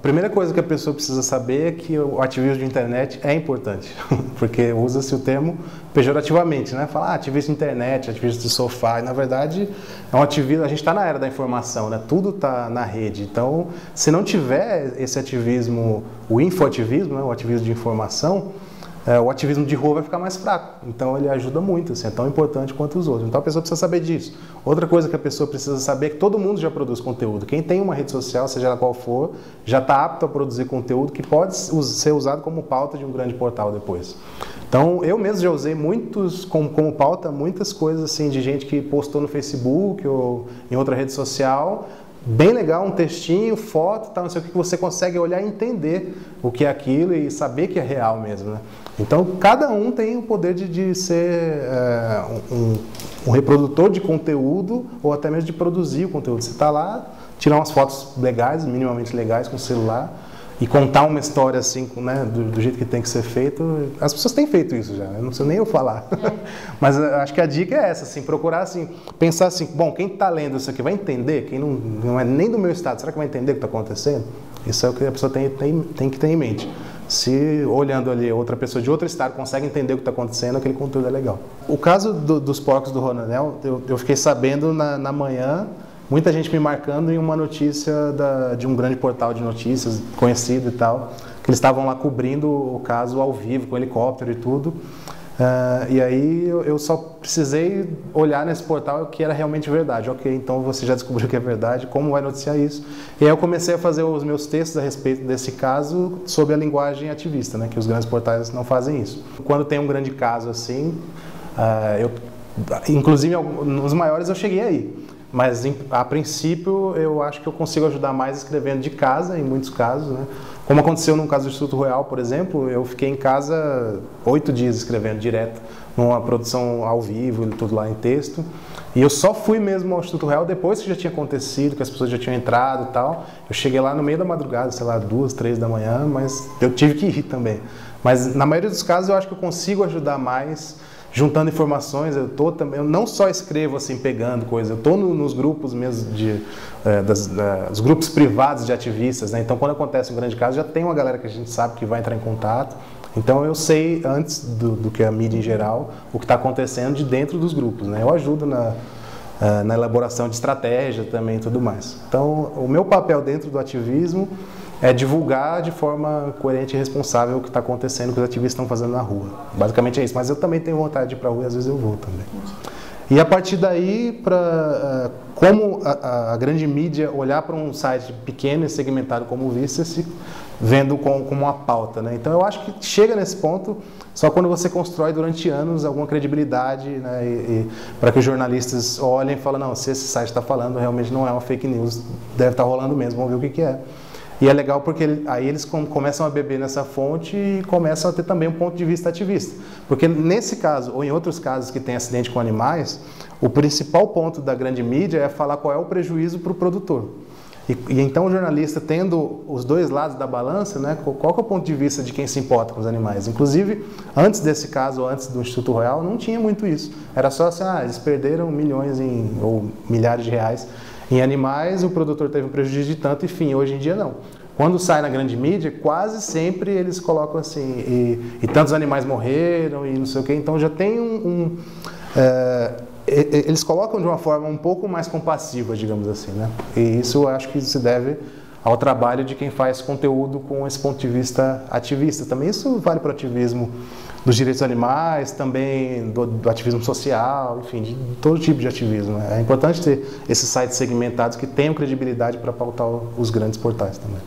primeira coisa que a pessoa precisa saber é que o ativismo de internet é importante, porque usa-se o termo pejorativamente, né? Fala, ativista de internet, ativista de sofá, e na verdade é um ativismo, a gente está na era da informação, né? Tudo está na rede, então se não tiver esse ativismo, o infoativismo, né? O ativismo de informação, o ativismo de rua vai ficar mais fraco, então ele ajuda muito, assim, é tão importante quanto os outros. Então a pessoa precisa saber disso. Outra coisa que a pessoa precisa saber é que todo mundo já produz conteúdo. Quem tem uma rede social, seja ela qual for, já está apto a produzir conteúdo que pode ser usado como pauta de um grande portal depois. Então eu mesmo já usei como pauta muitas coisas assim de gente que postou no Facebook ou em outra rede social. Bem legal, um textinho, foto, tal, não sei o que você consegue olhar e entender o que é aquilo e saber que é real mesmo, né? Então, cada um tem o poder de ser um reprodutor de conteúdo ou até mesmo de produzir o conteúdo. Você está lá, tirar umas fotos legais, minimamente legais com o celular e contar uma história assim, né, do jeito que tem que ser feito. As pessoas têm feito isso já, não sei nem eu falar. Mas acho que a dica é essa, assim, procurar assim, pensar assim, bom, quem está lendo isso aqui vai entender? Quem não é nem do meu estado, será que vai entender o que está acontecendo? Isso é o que a pessoa tem que ter em mente. Se olhando ali outra pessoa de outro estado consegue entender o que está acontecendo, aquele conteúdo é legal. O caso dos porcos do Roronel, eu fiquei sabendo na manhã, muita gente me marcando em uma notícia de um grande portal de notícias, conhecido e tal, que eles estavam lá cobrindo o caso ao vivo, com helicóptero e tudo. E aí eu só precisei olhar nesse portal o que era realmente verdade. Ok, então você já descobriu que é verdade, como vai noticiar isso? E aí eu comecei a fazer os meus textos a respeito desse caso sob a linguagem ativista, né, que os grandes portais não fazem isso. Quando tem um grande caso assim, inclusive nos maiores eu cheguei aí. Mas, a princípio, eu acho que eu consigo ajudar mais escrevendo de casa, em muitos casos, né? Como aconteceu no caso do Instituto Royal, por exemplo, eu fiquei em casa 8 dias escrevendo direto, numa produção ao vivo, tudo lá em texto. E eu só fui mesmo ao Instituto Royal depois que já tinha acontecido, que as pessoas já tinham entrado e tal. Eu cheguei lá no meio da madrugada, sei lá, 2, 3 da manhã, mas eu tive que ir também. Mas, na maioria dos casos, eu acho que eu consigo ajudar mais juntando informações. Eu não só escrevo assim, pegando coisas, eu estou nos grupos mesmo, dos grupos privados de ativistas, né? Então quando acontece um grande caso, já tem uma galera que a gente sabe que vai entrar em contato, então eu sei antes do que a mídia em geral, o que está acontecendo de dentro dos grupos, né? Eu ajudo na elaboração de estratégia também e tudo mais. Então o meu papel dentro do ativismo é divulgar de forma coerente e responsável o que está acontecendo, o que os ativistas estão fazendo na rua. Basicamente é isso, mas eu também tenho vontade de ir para a rua e às vezes eu vou também. E a partir daí, como a grande mídia olhar para um site pequeno e segmentado como o Vista-se, vendo como uma pauta, né? Então eu acho que chega nesse ponto só quando você constrói durante anos alguma credibilidade, né? E para que os jornalistas olhem e falem, não, se esse site está falando, realmente não é uma fake news, deve estar rolando mesmo, vamos ver o que é. E é legal porque aí eles começam a beber nessa fonte e começam a ter também um ponto de vista ativista. Porque nesse caso, ou em outros casos que tem acidente com animais, o principal ponto da grande mídia é falar qual é o prejuízo para o produtor. E então o jornalista, tendo os dois lados da balança, né, qual que é o ponto de vista de quem se importa com os animais? Inclusive, antes desse caso, antes do Instituto Royal, não tinha muito isso. Era só assim, eles perderam milhões ou milhares de reais em animais, o produtor teve um prejuízo de tanto, enfim, hoje em dia não. Quando sai na grande mídia, quase sempre eles colocam assim, e tantos animais morreram e não sei o que, então já tem eles colocam de uma forma um pouco mais compassiva, digamos assim, né? E isso eu acho que se deve ao trabalho de quem faz conteúdo com esse ponto de vista ativista. Também isso vale para o ativismo dos direitos dos animais, também do ativismo social, enfim, de todo tipo de ativismo. É importante ter esses sites segmentados que tenham credibilidade para pautar os grandes portais também.